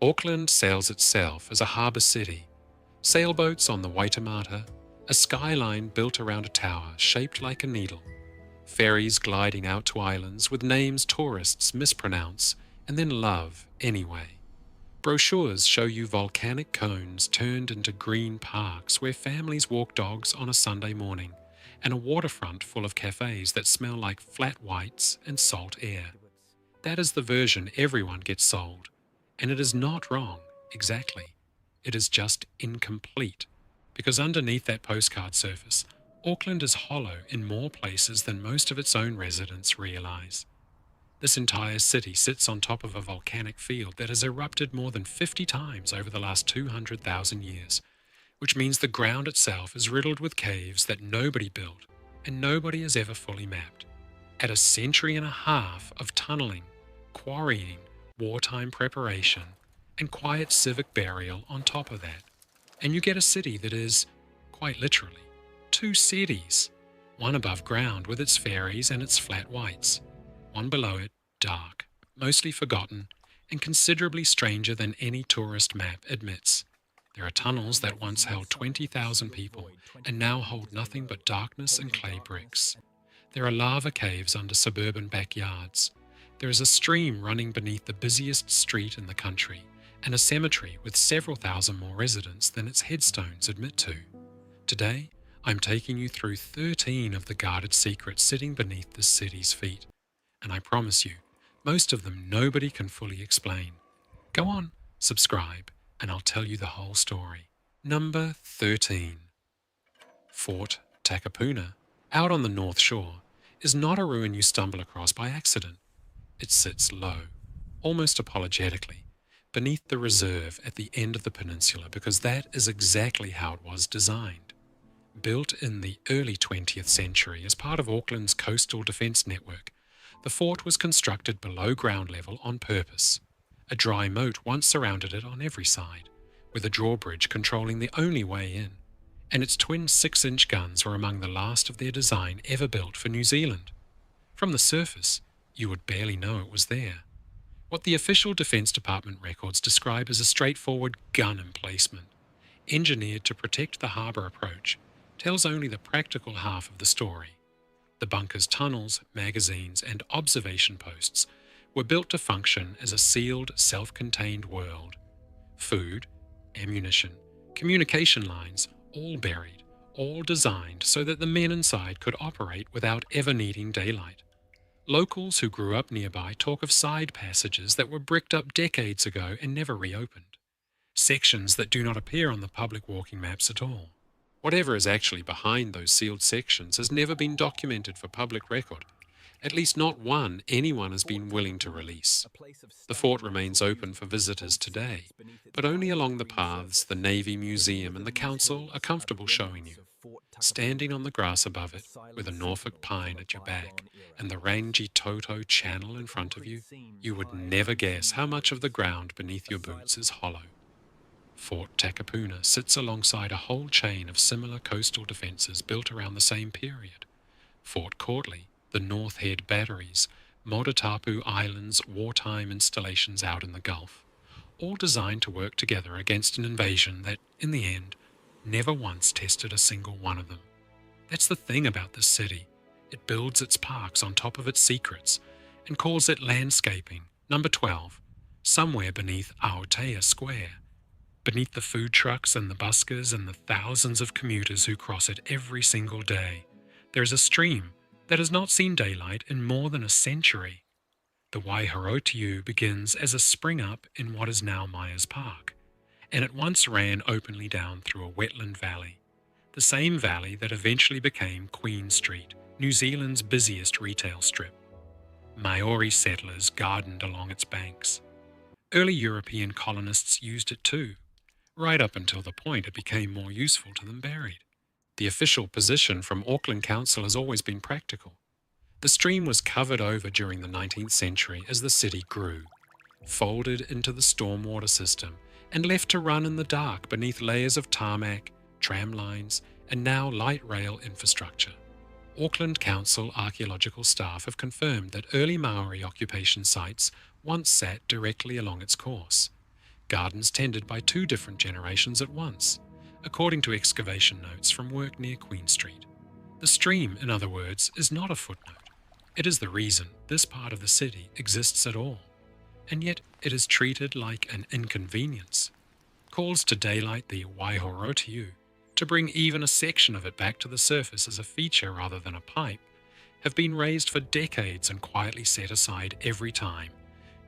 Auckland sells itself as a harbour city. Sailboats on the Waitemata, a skyline built around a tower shaped like a needle, ferries gliding out to islands with names tourists mispronounce and then love anyway. Brochures show you volcanic cones turned into green parks where families walk dogs on a Sunday morning, and a waterfront full of cafes that smell like flat whites and salt air. That is the version everyone gets sold, and it is not wrong, exactly. It is just incomplete, because underneath that postcard surface, Auckland is hollow in more places than most of its own residents realise. This entire city sits on top of a volcanic field that has erupted more than 50 times over the last 200,000 years, which means the ground itself is riddled with caves that nobody built and nobody has ever fully mapped. Add a century and a half of tunnelling, quarrying, wartime preparation, and quiet civic burial on top of that, and you get a city that is, quite literally, two cities, one above ground with its ferries and its flat whites, one below it, dark, mostly forgotten, and considerably stranger than any tourist map admits. There are tunnels that once held 20,000 people and now hold nothing but darkness and clay bricks. There are lava caves under suburban backyards. There is a stream running beneath the busiest street in the country, and a cemetery with several thousand more residents than its headstones admit to. Today, I'm taking you through 13 of the guarded secrets sitting beneath this city's feet. And I promise you, most of them nobody can fully explain. Go on, subscribe, and I'll tell you the whole story. Number 13. Fort Takapuna, out on the North Shore, is not a ruin you stumble across by accident. It sits low, almost apologetically, beneath the reserve at the end of the peninsula because that is exactly how it was designed. Built in the early 20th century as part of Auckland's coastal defence network, the fort was constructed below ground level on purpose. A dry moat once surrounded it on every side, with a drawbridge controlling the only way in, and its twin 6-inch guns were among the last of their design ever built for New Zealand. From the surface, you would barely know it was there. What the official Defence Department records describe as a straightforward gun emplacement, engineered to protect the harbour approach, tells only the practical half of the story. The bunker's tunnels, magazines, and observation posts were built to function as a sealed, self-contained world. Food, ammunition, communication lines, all buried, all designed so that the men inside could operate without ever needing daylight. Locals who grew up nearby talk of side passages that were bricked up decades ago and never reopened. Sections that do not appear on the public walking maps at all. Whatever is actually behind those sealed sections has never been documented for public record, at least not one anyone has been willing to release. The fort remains open for visitors today, but only along the paths the Navy Museum and the Council are comfortable showing you. Standing on the grass above it, with a Norfolk pine at your back and the Rangitoto channel in front of you, you would never guess how much of the ground beneath your boots is hollow. Fort Takapuna sits alongside a whole chain of similar coastal defences built around the same period. Fort Courtly, the North Head batteries, Motorway Island's wartime installations out in the Gulf, all designed to work together against an invasion that, in the end, never once tested a single one of them. That's the thing about this city. It builds its parks on top of its secrets and calls it landscaping, number 12, somewhere beneath Aotea Square. Beneath the food trucks and the buskers and the thousands of commuters who cross it every single day, there is a stream that has not seen daylight in more than a century. The Waihorotiu begins as a spring-up in what is now Myers Park, and it once ran openly down through a wetland valley, the same valley that eventually became Queen Street, New Zealand's busiest retail strip. Maori settlers gardened along its banks. Early European colonists used it too, right up until the point it became more useful to them buried. The official position from Auckland Council has always been practical. The stream was covered over during the 19th century as the city grew, folded into the stormwater system, and left to run in the dark beneath layers of tarmac, tram lines, and now light rail infrastructure. Auckland Council archaeological staff have confirmed that early Maori occupation sites once sat directly along its course. gardens tended by 2 different generations at once, according to excavation notes from work near Queen Street. The stream, in other words, is not a footnote. It is the reason this part of the city exists at all, and yet it is treated like an inconvenience. Calls to daylight the Waihorotiu, to bring even a section of it back to the surface as a feature rather than a pipe, have been raised for decades and quietly set aside every time,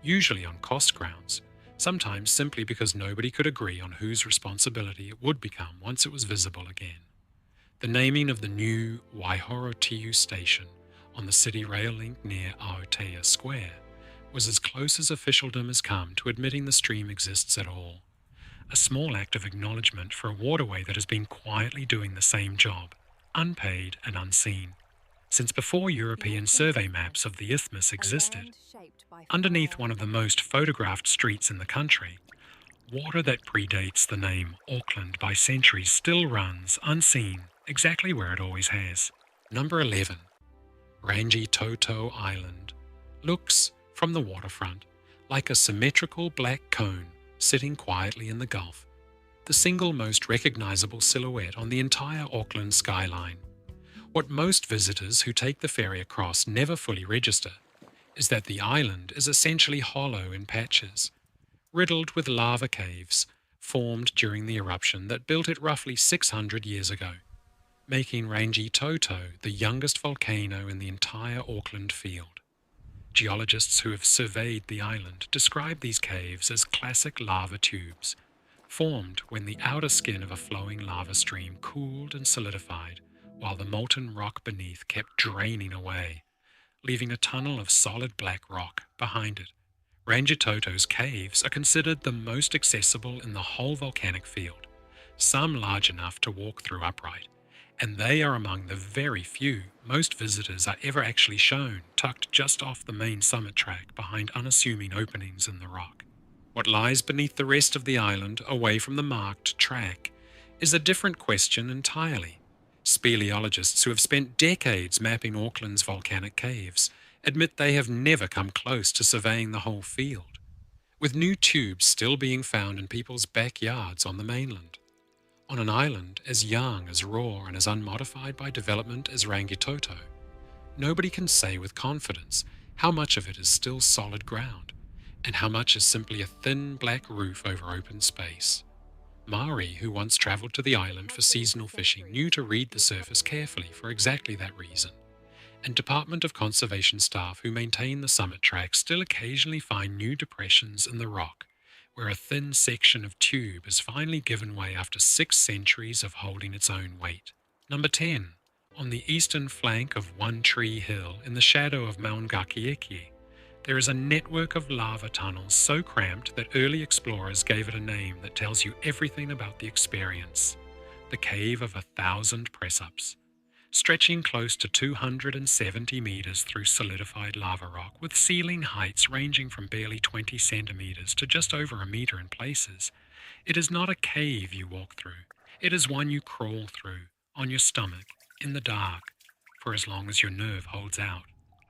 usually on cost grounds, sometimes simply because nobody could agree on whose responsibility it would become once it was visible again. The naming of the new Waihorotiu station on the city rail link near Aotea Square was as close as officialdom has come to admitting the stream exists at all. A small act of acknowledgement for a waterway that has been quietly doing the same job, unpaid and unseen, since before European survey maps of the isthmus existed. Underneath one of the most photographed streets in the country, water that predates the name Auckland by centuries still runs, unseen, exactly where it always has. Number 11. Rangitoto Island looks, from the waterfront, like a symmetrical black cone sitting quietly in the Gulf, the single most recognisable silhouette on the entire Auckland skyline. What most visitors who take the ferry across never fully register is that the island is essentially hollow in patches, riddled with lava caves formed during the eruption that built it roughly 600 years ago, making Rangitoto the youngest volcano in the entire Auckland field. Geologists who have surveyed the island describe these caves as classic lava tubes, formed when the outer skin of a flowing lava stream cooled and solidified while the molten rock beneath kept draining away, leaving a tunnel of solid black rock behind it. Rangitoto's caves are considered the most accessible in the whole volcanic field, some large enough to walk through upright, and they are among the very few most visitors are ever actually shown tucked just off the main summit track behind unassuming openings in the rock. What lies beneath the rest of the island, away from the marked track, is a different question entirely. Speleologists who have spent decades mapping Auckland's volcanic caves admit they have never come close to surveying the whole field, with new tubes still being found in people's backyards on the mainland. On an island as young, as raw, and as unmodified by development as Rangitoto, nobody can say with confidence how much of it is still solid ground, and how much is simply a thin black roof over open space. Maori, who once travelled to the island for seasonal fishing, knew to read the surface carefully for exactly that reason, and Department of Conservation staff who maintain the summit track still occasionally find new depressions in the rock, where a thin section of tube has finally given way after 6 centuries of holding its own weight. Number 10. On the eastern flank of One Tree Hill, in the shadow of Maungauika, there is a network of lava tunnels so cramped that early explorers gave it a name that tells you everything about the experience: the Cave of 1,000 Press-Ups. Stretching close to 270 metres through solidified lava rock, with ceiling heights ranging from barely 20 centimetres to just over a metre in places, it is not a cave you walk through. It is one you crawl through, on your stomach, in the dark, for as long as your nerve holds out.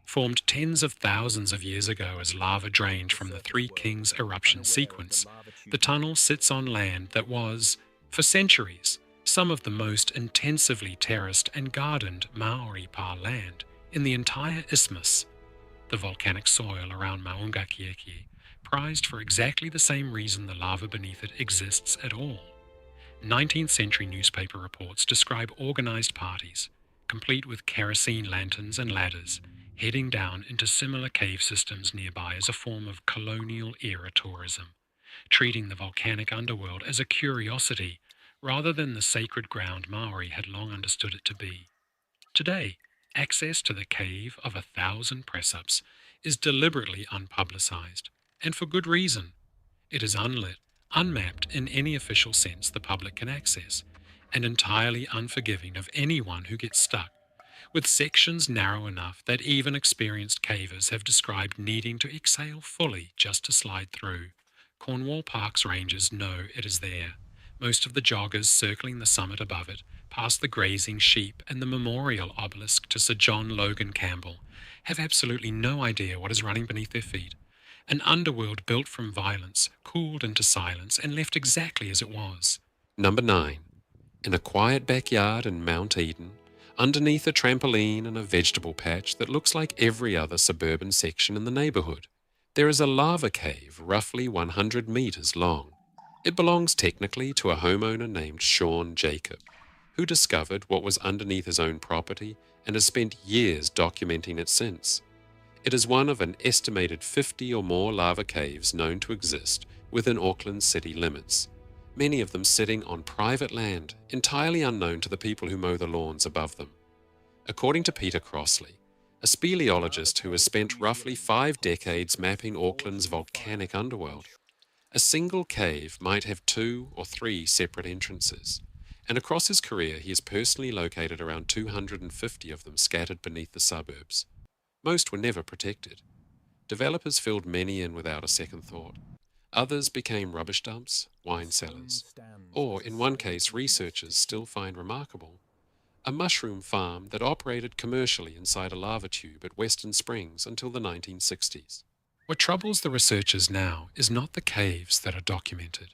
Formed tens of thousands of years ago as lava drained from the Three Kings eruption sequence, the tunnel sits on land that was, for centuries, some of the most intensively terraced and gardened Maori pa land in the entire isthmus, the volcanic soil around Maungauika, prized for exactly the same reason the lava beneath it exists at all. 19th century newspaper reports describe organised parties, complete with kerosene lanterns and ladders, heading down into similar cave systems nearby as a form of colonial-era tourism, treating the volcanic underworld as a curiosity rather than the sacred ground Maori had long understood it to be. Today, access to the Cave of 1,000 Press-Ups is deliberately unpublicised, and for good reason. It is unlit, unmapped in any official sense the public can access, and entirely unforgiving of anyone who gets stuck, with sections narrow enough that even experienced cavers have described needing to exhale fully just to slide through. Cornwall Park's rangers know it is there. Most of the joggers circling the summit above it, past the grazing sheep and the memorial obelisk to Sir John Logan Campbell, have absolutely no idea what is running beneath their feet, An underworld built from violence, cooled into silence, and left exactly as it was. Number 9. In a quiet backyard in Mount Eden, underneath a trampoline and a vegetable patch that looks like every other suburban section in the neighborhood, there is a lava cave roughly 100 meters long. It belongs technically to a homeowner named Sean Jacob, who discovered what was underneath his own property and has spent years documenting it since. It is one of an estimated 50 or more lava caves known to exist within Auckland's city limits, many of them sitting on private land entirely unknown to the people who mow the lawns above them. According to Peter Crossley, a speleologist who has spent roughly 5 decades mapping Auckland's volcanic underworld, a single cave might have 2 or 3 separate entrances, and across his career he has personally located around 250 of them scattered beneath the suburbs. Most were never protected. Developers filled many in without a second thought. Others became rubbish dumps, wine cellars, or, in one case researchers still find remarkable, a mushroom farm that operated commercially inside a lava tube at Western Springs until the 1960s. What troubles the researchers now is not the caves that are documented.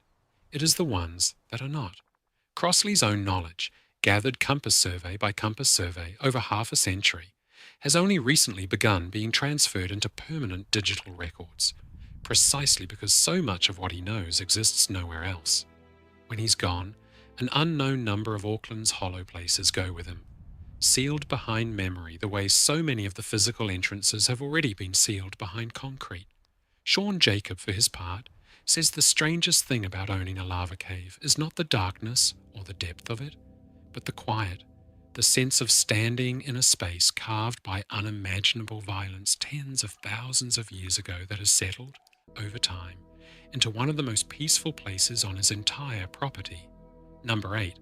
It is the ones that are not. Crossley's own knowledge, gathered compass survey by compass survey over half a century, has only recently begun being transferred into permanent digital records, precisely because so much of what he knows exists nowhere else. When he's gone, an unknown number of Auckland's hollow places go with him, sealed behind memory the way so many of the physical entrances have already been sealed behind concrete. Sean Jacob, for his part, says the strangest thing about owning a lava cave is not the darkness or the depth of it, but the quiet, the sense of standing in a space carved by unimaginable violence tens of thousands of years ago that has settled, over time, into one of the most peaceful places on his entire property. Number 8.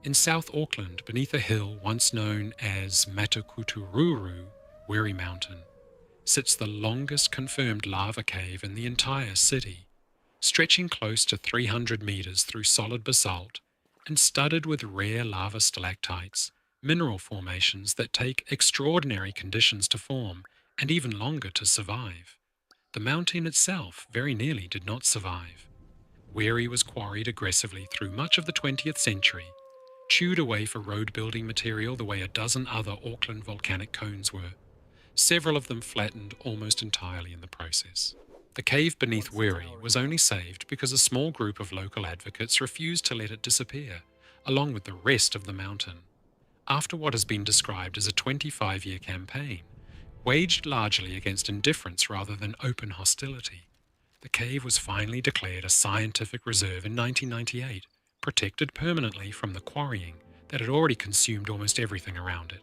In South Auckland, beneath a hill once known as Matukutururu, Wiri Mountain, sits the longest confirmed lava cave in the entire city, stretching close to 300 meters through solid basalt and studded with rare lava stalactites, mineral formations that take extraordinary conditions to form and even longer to survive. The mountain itself very nearly did not survive. Wiri was quarried aggressively through much of the 20th century, chewed away for road building material the way a dozen other Auckland volcanic cones were, several of them flattened almost entirely in the process. The cave beneath Wiri was only saved because a small group of local advocates refused to let it disappear, along with the rest of the mountain. After what has been described as a 25-year campaign, waged largely against indifference rather than open hostility, the cave was finally declared a scientific reserve in 1998, protected permanently from the quarrying that had already consumed almost everything around it.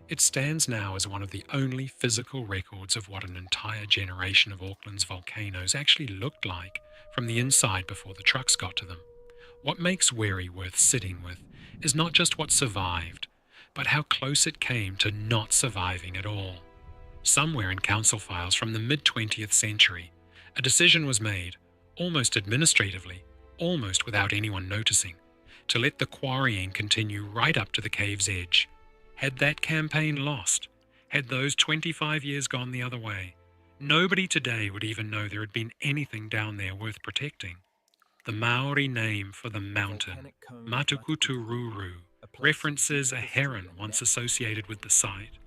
It stands now as one of the only physical records of what an entire generation of Auckland's volcanoes actually looked like from the inside before the trucks got to them. What makes Wiri worth sitting with is not just what survived, but how close it came to not surviving at all. Somewhere in council files from the mid-20th century, a decision was made, almost administratively, almost without anyone noticing, to let the quarrying continue right up to the cave's edge. Had that campaign lost, had those 25 years gone the other way, nobody today would even know there had been anything down there worth protecting. The Maori name for the mountain, Matukutururu, references a heron once associated with the site,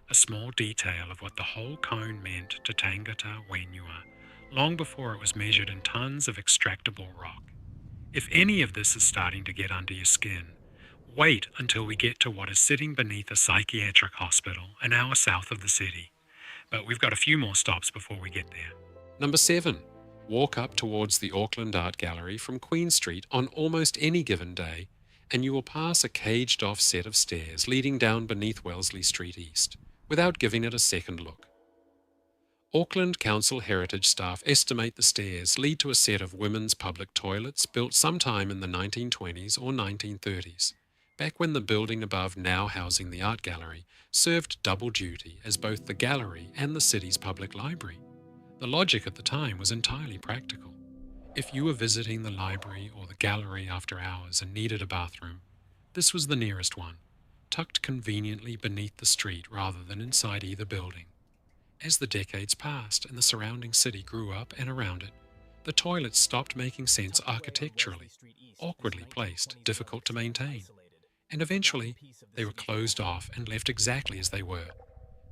a small detail of what the whole cone meant to Tangata Wenua, long before it was measured in tons of extractable rock. If any of this is starting to get under your skin, wait until we get to what is sitting beneath a psychiatric hospital an hour south of the city. But we've got a few more stops before we get there. Number 7. Walk up towards the Auckland Art Gallery from Queen Street on almost any given day, and you will pass a caged-off set of stairs leading down beneath Wellesley Street East, without giving it a second look. Auckland Council Heritage staff estimate the stairs lead to a set of women's public toilets built sometime in the 1920s or 1930s, back when the building above, now housing the art gallery, served double duty as both the gallery and the city's public library. The logic at the time was entirely practical. If you were visiting the library or the gallery after hours and needed a bathroom, this was the nearest one, tucked conveniently beneath the street rather than inside either building. As the decades passed and the surrounding city grew up and around it, the toilets stopped making sense architecturally, awkwardly placed, difficult to maintain, and eventually they were closed off and left exactly as they were,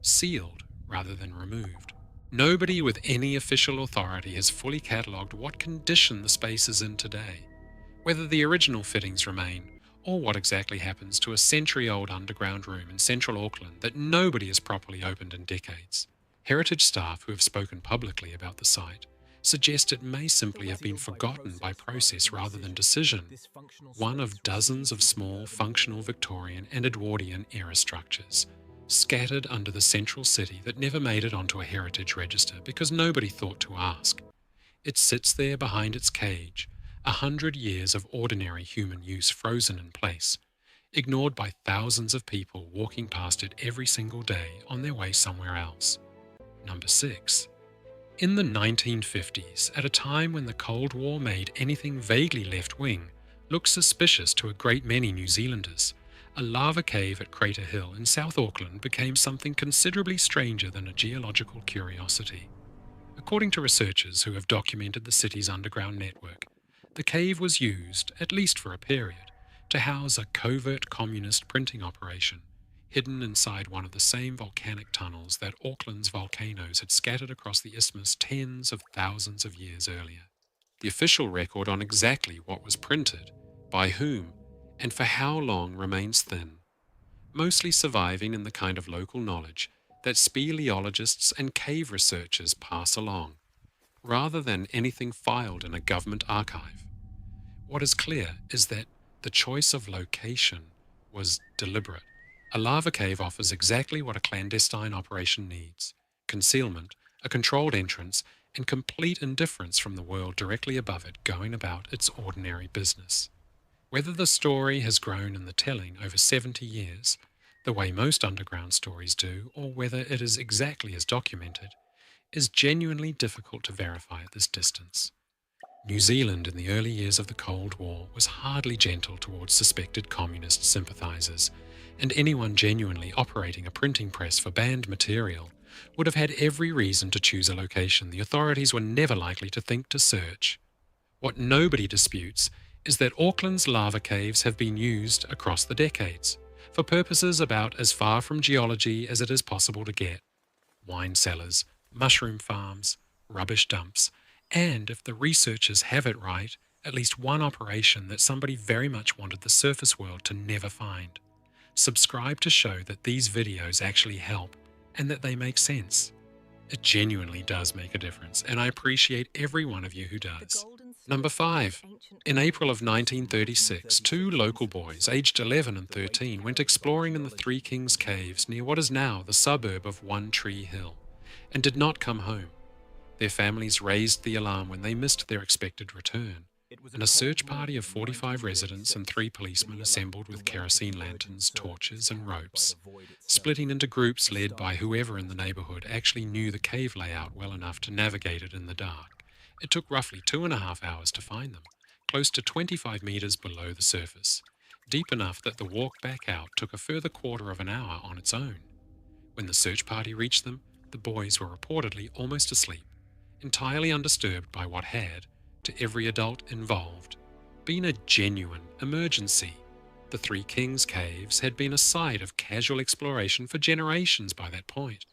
sealed rather than removed. Nobody with any official authority has fully catalogued what condition the space is in today, whether the original fittings remain, or what exactly happens to a century-old underground room in central Auckland that nobody has properly opened in decades. Heritage staff who have spoken publicly about the site suggest it may simply have been forgotten by process rather than decision, one of dozens of small, functional Victorian and Edwardian era structures, scattered under the central city that never made it onto a heritage register because nobody thought to ask. It sits there behind its cage, 100 years of ordinary human use frozen in place, ignored by thousands of people walking past it every single day on their way somewhere else. Number 6. In the 1950s, at a time when the Cold War made anything vaguely left-wing look suspicious to a great many New Zealanders, a lava cave at Crater Hill in South Auckland became something considerably stranger than a geological curiosity. According to researchers who have documented the city's underground network, the cave was used, at least for a period, to house a covert communist printing operation, hidden inside one of the same volcanic tunnels that Auckland's volcanoes had scattered across the isthmus tens of thousands of years earlier. The official record on exactly what was printed, by whom, and for how long remains thin, mostly surviving in the kind of local knowledge that speleologists and cave researchers pass along, rather than anything filed in a government archive. What is clear is that the choice of location was deliberate. A lava cave offers exactly what a clandestine operation needs: concealment, a controlled entrance, and complete indifference from the world directly above it going about its ordinary business. Whether the story has grown in the telling over 70 years, the way most underground stories do, or whether it is exactly as documented, is genuinely difficult to verify at this distance. New Zealand in the early years of the Cold War was hardly gentle towards suspected communist sympathisers, and anyone genuinely operating a printing press for banned material would have had every reason to choose a location the authorities were never likely to think to search. What nobody disputes is that Auckland's lava caves have been used across the decades, for purposes about as far from geology as it is possible to get: wine cellars, mushroom farms, rubbish dumps, and, if the researchers have it right, at least one operation that somebody very much wanted the surface world to never find. Subscribe to show that these videos actually help and that they make sense. It genuinely does make a difference, and I appreciate every one of you who does. Number 5. In April of 1936, 2 local boys, aged 11 and 13, went exploring in the Three Kings Caves near what is now the suburb of One Tree Hill, and did not come home. Their families raised the alarm when they missed their expected return, and a search party of 45 residents and 3 policemen assembled with kerosene lanterns, torches and ropes, splitting into groups led by whoever in the neighbourhood actually knew the cave layout well enough to navigate it in the dark. It took roughly 2.5 hours to find them, close to 25 metres below the surface, deep enough that the walk back out took a further quarter of an hour on its own. When the search party reached them, the boys were reportedly almost asleep, entirely undisturbed by what had, to every adult involved, been a genuine emergency. The Three Kings Caves had been a site of casual exploration for generations by that point,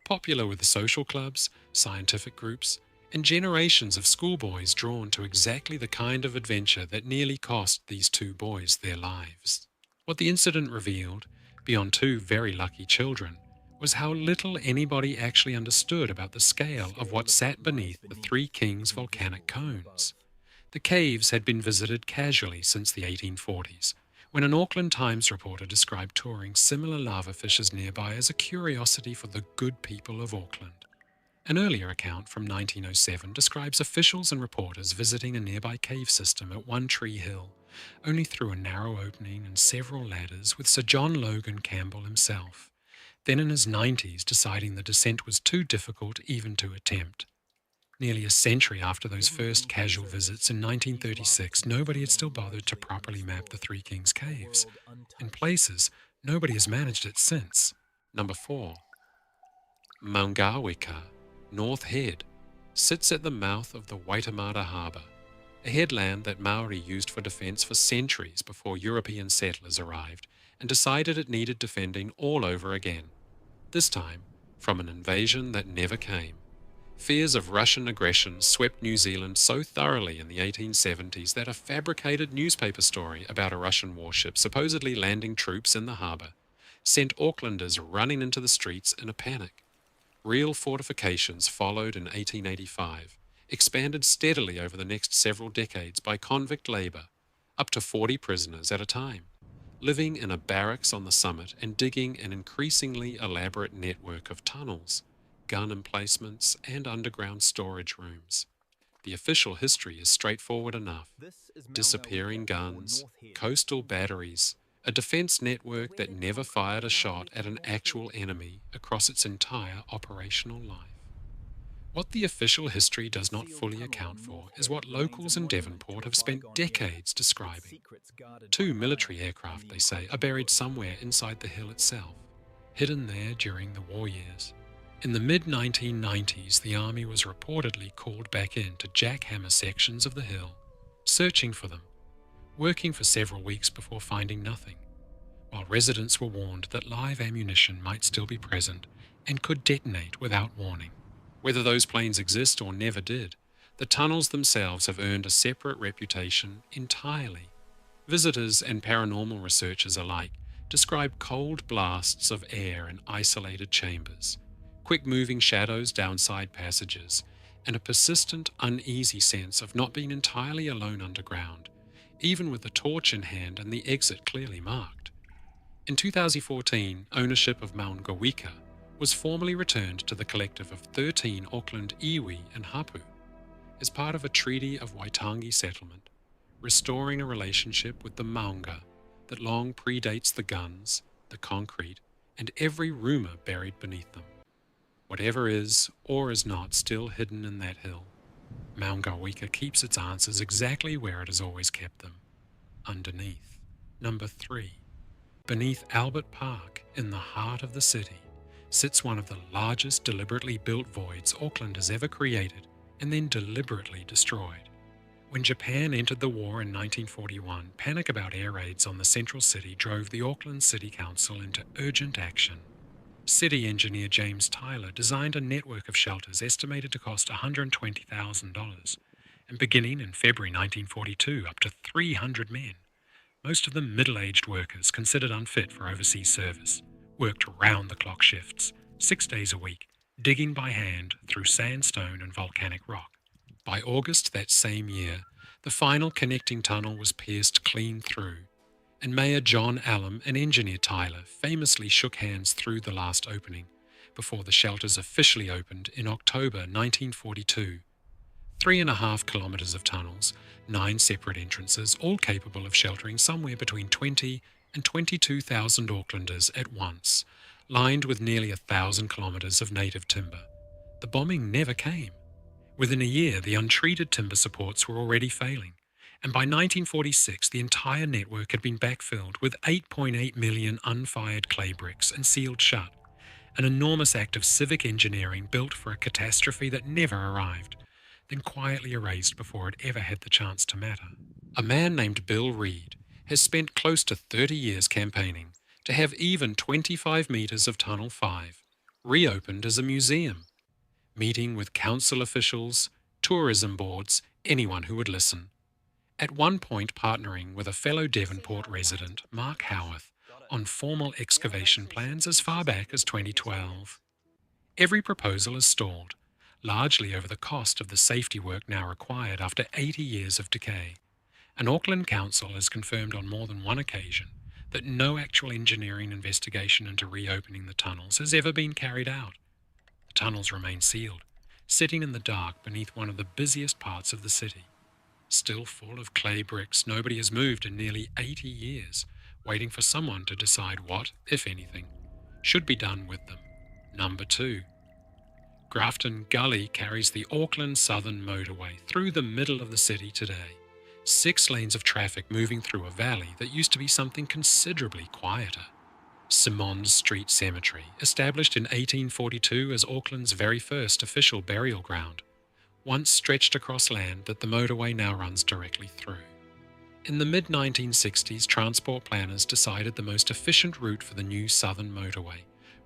popular with the social clubs, scientific groups, and generations of schoolboys drawn to exactly the kind of adventure that nearly cost these 2 boys their lives. What the incident revealed, beyond 2 very lucky children, was how little anybody actually understood about the scale of what sat beneath the Three Kings volcanic cones. The caves had been visited casually since the 1840s, when an Auckland Times reporter described touring similar lava fissures nearby as a curiosity for the good people of Auckland. An earlier account from 1907 describes officials and reporters visiting a nearby cave system at One Tree Hill, only through a narrow opening and several ladders, with Sir John Logan Campbell himself, then in his 90s deciding the descent was too difficult even to attempt. Nearly a century after those first casual visits in 1936, nobody had still bothered to properly map the Three Kings Caves. In places, nobody has managed it since. Number 4. Maungauika, North Head, sits at the mouth of the Waitemata Harbour, a headland that Maori used for defence for centuries before European settlers arrived and decided it needed defending all over again, this time from an invasion that never came. Fears of Russian aggression swept New Zealand so thoroughly in the 1870s that a fabricated newspaper story about a Russian warship supposedly landing troops in the harbour sent Aucklanders running into the streets in a panic. Real fortifications followed in 1885, expanded steadily over the next several decades by convict labour, up to 40 prisoners at a time, living in a barracks on the summit and digging an increasingly elaborate network of tunnels, gun emplacements, and underground storage rooms. The official history is straightforward enough. Disappearing guns, coastal batteries, a defence network that never fired a shot at an actual enemy across its entire operational life. What the official history does not fully account for is what locals in Devonport have spent decades describing. 2 military aircraft, they say, are buried somewhere inside the hill itself, hidden there during the war years. In the mid-1990s, the army was reportedly called back in to jackhammer sections of the hill, searching for them, working for several weeks before finding nothing, while residents were warned that live ammunition might still be present and could detonate without warning. Whether those planes exist or never did, the tunnels themselves have earned a separate reputation entirely. Visitors and paranormal researchers alike describe cold blasts of air in isolated chambers, quick-moving shadows down side passages, and a persistent, uneasy sense of not being entirely alone underground, even with a torch in hand and the exit clearly marked. In 2014, ownership of Maungauika was formally returned to the collective of 13 Auckland iwi and hapu as part of a treaty of Waitangi settlement, restoring a relationship with the Maunga that long predates the guns, the concrete, and every rumour buried beneath them. Whatever is or is not still hidden in that hill, Maungauika keeps its answers exactly where it has always kept them, underneath. Number 3. Beneath Albert Park, in the heart of the city, sits one of the largest deliberately built voids Auckland has ever created and then deliberately destroyed. When Japan entered the war in 1941, panic about air raids on the central city drove the Auckland City Council into urgent action. City engineer James Tyler designed a network of shelters estimated to cost $120,000, and beginning in February 1942, up to 300 men, most of them middle-aged workers considered unfit for overseas service, worked round-the-clock shifts, 6 days a week, digging by hand through sandstone and volcanic rock. By August that same year, the final connecting tunnel was pierced clean through, and Mayor John Allam and engineer Tyler famously shook hands through the last opening, before the shelters officially opened in October 1942. 3.5 kilometres of tunnels, 9 separate entrances, all capable of sheltering somewhere between 20 and 22,000 Aucklanders at once, lined with nearly 1,000 kilometres of native timber. The bombing never came. Within a year, the untreated timber supports were already failing, and by 1946 the entire network had been backfilled with 8.8 million unfired clay bricks and sealed shut, an enormous act of civic engineering built for a catastrophe that never arrived, then quietly erased before it ever had the chance to matter. A man named Bill Reed has spent close to 30 years campaigning to have even 25 metres of Tunnel 5 reopened as a museum, meeting with council officials, tourism boards, anyone who would listen. At one point partnering with a fellow Devonport resident, Mark Howarth, on formal excavation plans as far back as 2012. Every proposal is stalled, largely over the cost of the safety work now required after 80 years of decay. An Auckland council has confirmed on more than one occasion that no actual engineering investigation into reopening the tunnels has ever been carried out. The tunnels remain sealed, sitting in the dark beneath one of the busiest parts of the city. Still full of clay bricks, nobody has moved in nearly 80 years, waiting for someone to decide what, if anything, should be done with them. Number 2. Grafton Gully carries the Auckland Southern Motorway through the middle of the city today. 6 lanes of traffic moving through a valley that used to be something considerably quieter. Symonds Street Cemetery, established in 1842 as Auckland's very first official burial ground, once stretched across land that the motorway now runs directly through. In the mid-1960s, transport planners decided the most efficient route for the new southern motorway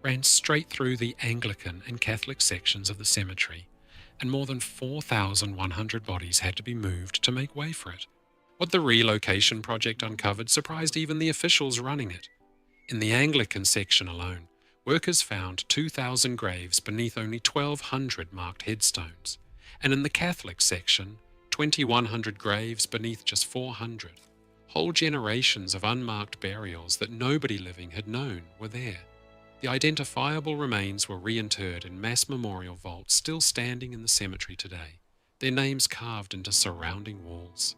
ran straight through the Anglican and Catholic sections of the cemetery, and more than 4,100 bodies had to be moved to make way for it. What the relocation project uncovered surprised even the officials running it. In the Anglican section alone, workers found 2,000 graves beneath only 1,200 marked headstones, and in the Catholic section, 2,100 graves beneath just 400. Whole generations of unmarked burials that nobody living had known were there. The identifiable remains were reinterred in mass memorial vaults still standing in the cemetery today, their names carved into surrounding walls.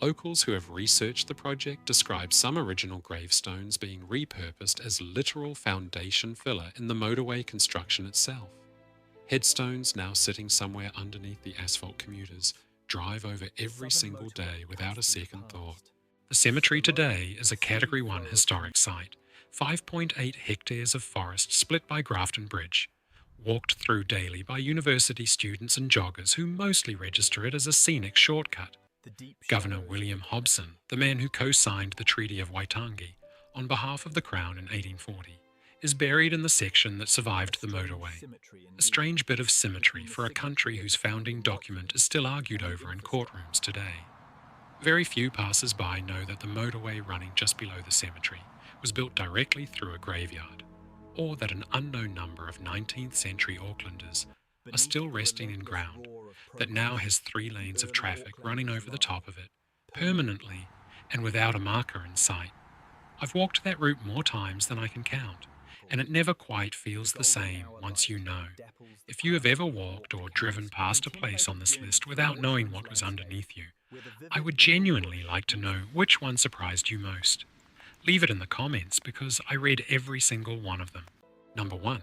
Locals who have researched the project describe some original gravestones being repurposed as literal foundation filler in the motorway construction itself. Headstones now sitting somewhere underneath the asphalt commuters drive over every single day without a second thought. The cemetery today is a Category 1 historic site, 5.8 hectares of forest split by Grafton Bridge, walked through daily by university students and joggers who mostly register it as a scenic shortcut. Governor William Hobson, the man who co-signed the Treaty of Waitangi on behalf of the Crown in 1840, is buried in the section that survived the motorway, a strange bit of symmetry for a country whose founding document is still argued over in courtrooms today. Very few passers-by know that the motorway running just below the cemetery was built directly through a graveyard, or that an unknown number of 19th century Aucklanders are still resting in ground that now has 3 lanes of traffic running over the top of it, permanently and without a marker in sight. I've walked that route more times than I can count, and it never quite feels the same once you know. If you have ever walked or driven past a place on this list without knowing what was underneath you, I would genuinely like to know which one surprised you most. Leave it in the comments because I read every single one of them. Number 1.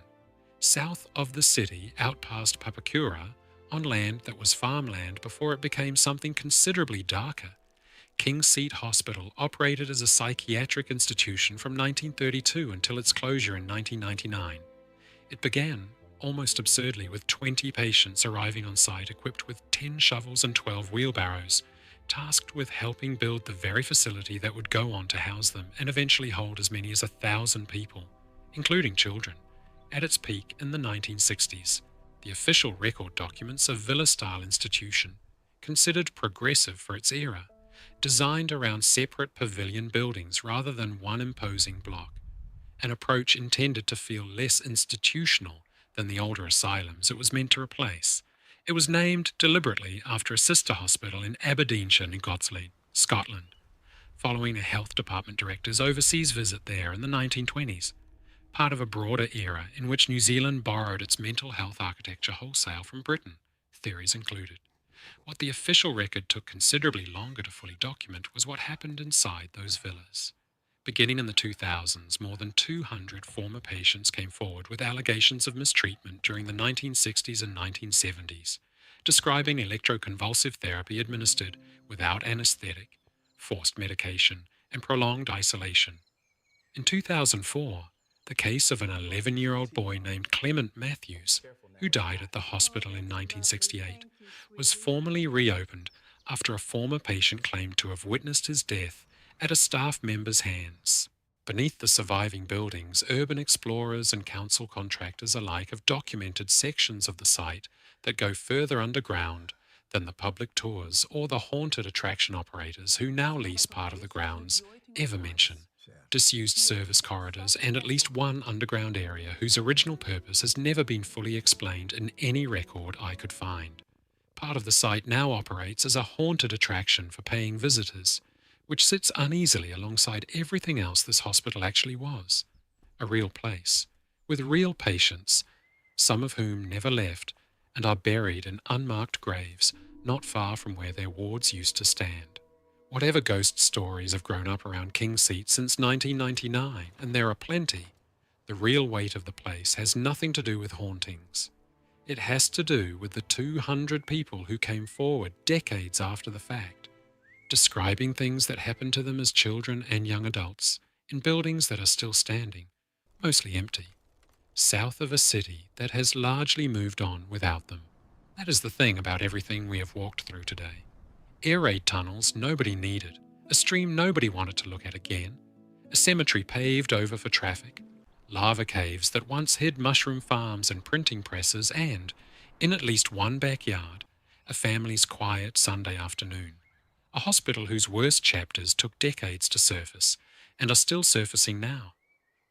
South of the city, out past Papakura, on land that was farmland before it became something considerably darker, Kingseat Hospital operated as a psychiatric institution from 1932 until its closure in 1999. It began, almost absurdly, with 20 patients arriving on site equipped with 10 shovels and 12 wheelbarrows, tasked with helping build the very facility that would go on to house them and eventually hold as many as 1,000 people, including children, at its peak in the 1960s. The official record documents a villa-style institution, considered progressive for its era, designed around separate pavilion buildings rather than one imposing block, an approach intended to feel less institutional than the older asylums it was meant to replace. It was named deliberately after a sister hospital in Aberdeenshire and Wellesley, Scotland, following a health department director's overseas visit there in the 1920s, part of a broader era in which New Zealand borrowed its mental health architecture wholesale from Britain, theories included. What the official record took considerably longer to fully document was what happened inside those villas. Beginning in the 2000s, more than 200 former patients came forward with allegations of mistreatment during the 1960s and 1970s, describing electroconvulsive therapy administered without anesthetic, forced medication, and prolonged isolation. In 2004, the case of an 11-year-old boy named Clement Matthews, who died at the hospital in 1968, was formally reopened after a former patient claimed to have witnessed his death at a staff member's hands. Beneath the surviving buildings, urban explorers and council contractors alike have documented sections of the site that go further underground than the public tours or the haunted attraction operators who now lease part of the grounds ever mention. Disused service corridors and at least one underground area whose original purpose has never been fully explained in any record I could find. Part of the site now operates as a haunted attraction for paying visitors, which sits uneasily alongside everything else this hospital actually was. A real place, with real patients, some of whom never left and are buried in unmarked graves not far from where their wards used to stand. Whatever ghost stories have grown up around Kingseat since 1999, and there are plenty, the real weight of the place has nothing to do with hauntings. It has to do with the 200 people who came forward decades after the fact, describing things that happened to them as children and young adults in buildings that are still standing, mostly empty, south of a city that has largely moved on without them. That is the thing about everything we have walked through today. Air raid tunnels nobody needed, a stream nobody wanted to look at again, a cemetery paved over for traffic, lava caves that once hid mushroom farms and printing presses, and, in at least one backyard, a family's quiet Sunday afternoon. A hospital whose worst chapters took decades to surface and are still surfacing now.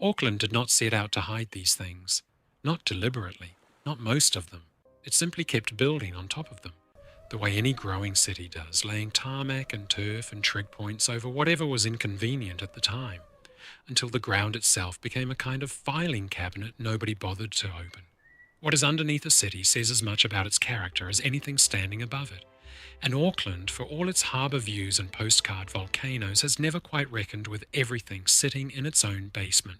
Auckland did not set out to hide these things. Not deliberately, not most of them. It simply kept building on top of them, the way any growing city does, laying tarmac and turf and trig points over whatever was inconvenient at the time, until the ground itself became a kind of filing cabinet nobody bothered to open. What is underneath a city says as much about its character as anything standing above it. And Auckland, for all its harbour views and postcard volcanoes, has never quite reckoned with everything sitting in its own basement.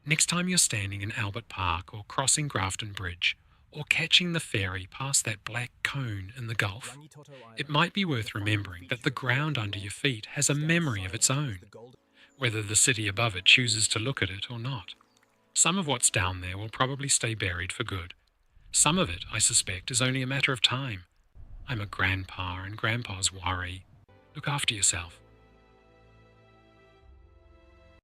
Next time you're standing in Albert Park or crossing Grafton Bridge, or catching the ferry past that black cone in the Gulf, it might be worth remembering that the ground under your feet has a memory of its own, whether the city above it chooses to look at it or not. Some of what's down there will probably stay buried for good. Some of it, I suspect, is only a matter of time. I'm a grandpa and grandpas worry. Look after yourself.